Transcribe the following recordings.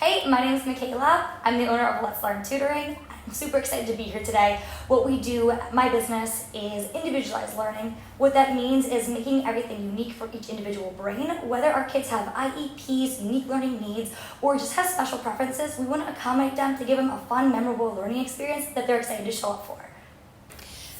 Hey, my name is Mikala. I'm the owner of Let's Learn Tutoring. I'm super excited to be here today. What we do at my business is individualized learning. What that means is making everything unique for each individual brain. Whether our kids have IEPs, unique learning needs, or just have special preferences, we want to accommodate them to give them a fun, memorable learning experience that they're excited to show up for.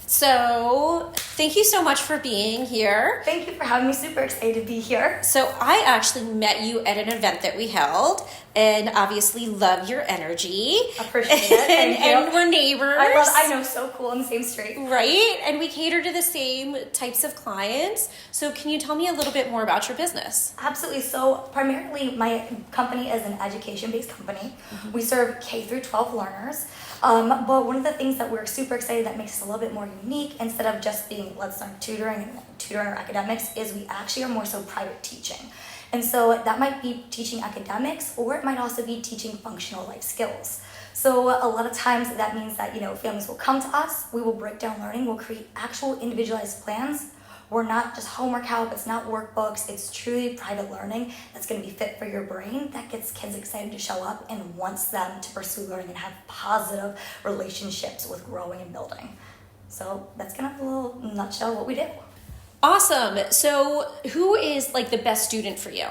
So, thank you so much for being here. Thank you for having me. Super excited to be here. So, I actually met you at an event that we held, and obviously love your energy. Appreciate it. And we're neighbors. I know, so cool on the same street. Right? And we cater to the same types of clients. So, can you tell me a little bit more about your business? Absolutely. So, primarily, my company is an education-based company. Mm-hmm. We serve K through 12 learners. But one of the things that we're super excited that makes us a little bit more unique, instead of just being Let's Learn Tutoring and tutoring our academics, is we actually are more so private teaching. And so that might be teaching academics, or it might also be teaching functional life skills. So a lot of times that means that, families will come to us, we will break down learning, we'll create actual individualized plans. We're not just homework help, it's not workbooks, it's truly private learning that's going to be fit for your brain, that gets kids excited to show up and wants them to pursue learning and have positive relationships with growing and building. So that's kind of a little nutshell what we do. Awesome. So who is the best student for you?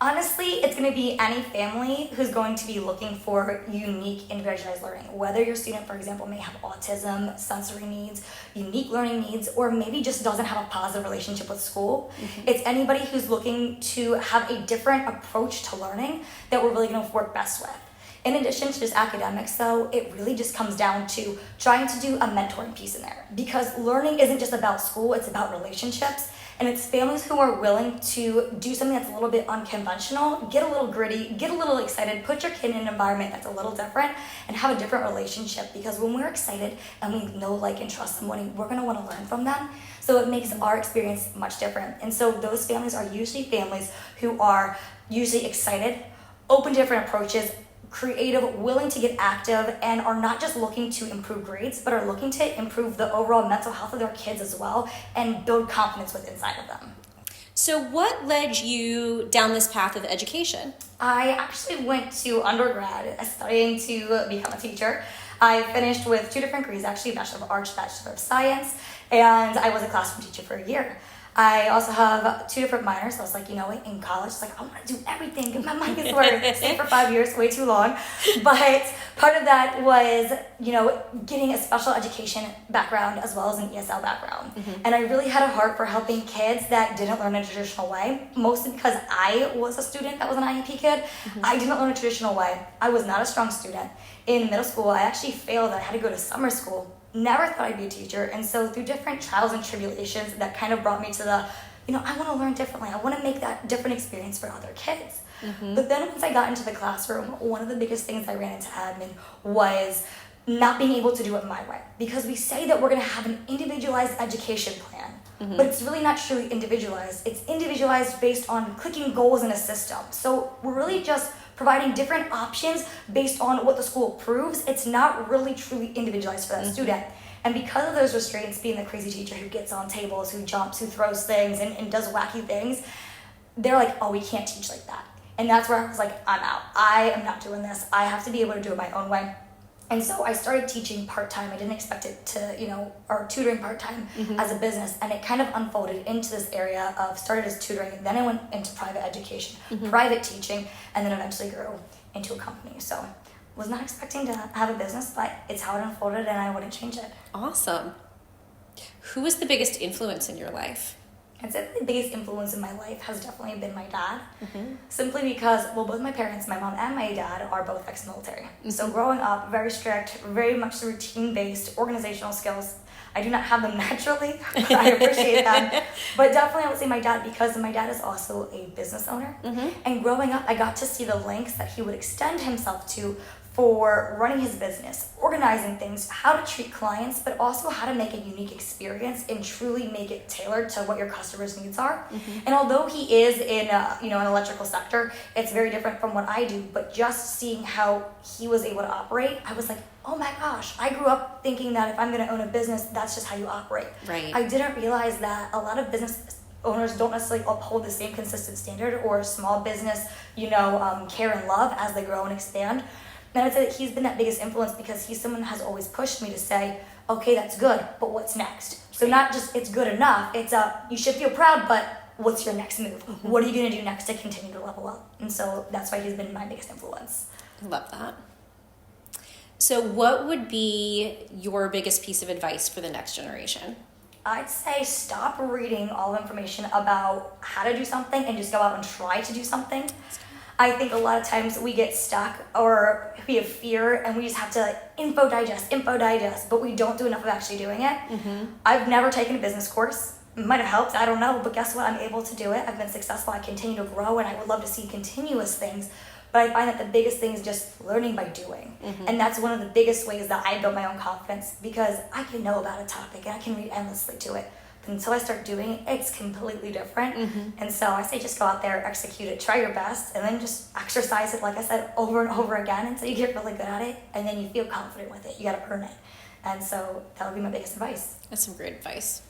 Honestly, it's going to be any family who's going to be looking for unique individualized learning. Whether your student, for example, may have autism, sensory needs, unique learning needs, or maybe just doesn't have a positive relationship with school. Mm-hmm. It's anybody who's looking to have a different approach to learning that we're really going to work best with. In addition to just academics, though, it really just comes down to trying to do a mentoring piece in there. Because learning isn't just about school, it's about relationships. And it's families who are willing to do something that's a little bit unconventional, get a little gritty, get a little excited, put your kid in an environment that's a little different, and have a different relationship. Because when we're excited and we know, like, and trust somebody, we're going to want to learn from them. So it makes our experience much different. And so those families are usually families who are usually excited, open to different approaches, creative, willing to get active, and are not just looking to improve grades, but are looking to improve the overall mental health of their kids as well and build confidence within inside of them. So what led you down this path of education? I actually went to undergrad studying to become a teacher. I finished with 2 different degrees, actually Bachelor of Arts, Bachelor of Science, and I was a classroom teacher for a year. I also have 2 different minors. So I was like, in college, it's like, I want to do everything, get my money's worth. Stay for 5 years, way too long. But part of that was, getting a special education background as well as an ESL background. Mm-hmm. And I really had a heart for helping kids that didn't learn a traditional way, mostly because I was a student that was an IEP kid. Mm-hmm. I didn't learn a traditional way. I was not a strong student. In middle school, I actually failed. I had to go to summer school. Never thought I'd be a teacher. And so through different trials and tribulations, that kind of brought me to the, I want to learn differently. I want to make that different experience for other kids. Mm-hmm. But then once I got into the classroom, one of the biggest things I ran into admin was not being able to do it my way. Because we say that we're going to have an individualized education plan, mm-hmm. but it's really not truly individualized. It's individualized based on clicking goals in a system. So we're really just providing different options based on what the school approves. It's not really truly individualized for that mm-hmm. student. And because of those restraints, being the crazy teacher who gets on tables, who jumps, who throws things, and does wacky things, they're like, oh, we can't teach like that. And that's where I was like, I'm out. I am not doing this. I have to be able to do it my own way. And so I started teaching part-time. I didn't expect it to, or tutoring part-time mm-hmm. as a business. And it kind of unfolded into this area of started as tutoring. And then I went into private education, mm-hmm. private teaching, and then eventually grew into a company. So was not expecting to have a business, but it's how it unfolded and I wouldn't change it. Awesome. Who was the biggest influence in your life? I'd say the biggest influence in my life has definitely been my dad. Mm-hmm. Simply because, both my parents, my mom and my dad, are both ex-military. Mm-hmm. So growing up, very strict, very much routine-based, organizational skills. I do not have them naturally, but I appreciate them. But definitely I would say my dad, because my dad is also a business owner. Mm-hmm. And growing up, I got to see the lengths that he would extend himself to for running his business, organizing things, how to treat clients, but also how to make a unique experience and truly make it tailored to what your customers' needs are. Mm-hmm. And although he is in an electrical sector, it's very different from what I do, but just seeing how he was able to operate, I was like, oh my gosh, I grew up thinking that if I'm going to own a business, that's just how you operate. Right. I didn't realize that a lot of business owners don't necessarily uphold the same consistent standard or small business, care and love as they grow and expand. And I'd say that he's been that biggest influence because he's someone who has always pushed me to say, okay, that's good, but what's next? So not just it's good enough, it's you should feel proud, but what's your next move? Mm-hmm. What are you going to do next to continue to level up? And so that's why he's been my biggest influence. I love that. So what would be your biggest piece of advice for the next generation? I'd say stop reading all the information about how to do something and just go out and try to do something. I think a lot of times we get stuck or we have fear and we just have to info digest, but we don't do enough of actually doing it. Mm-hmm. I've never taken a business course. It might have helped, I don't know, but guess what? I'm able to do it. I've been successful. I continue to grow and I would love to see continuous things. But I find that the biggest thing is just learning by doing. Mm-hmm. And that's one of the biggest ways that I build my own confidence because I can know about a topic and I can read endlessly to it. Until I start doing it, it's completely different. Mm-hmm. And so I say just go out there, execute it, try your best, and then just exercise it, like I said, over and over again until you get really good at it, and then you feel confident with it. You got to earn it. And so that would be my biggest advice. That's some great advice.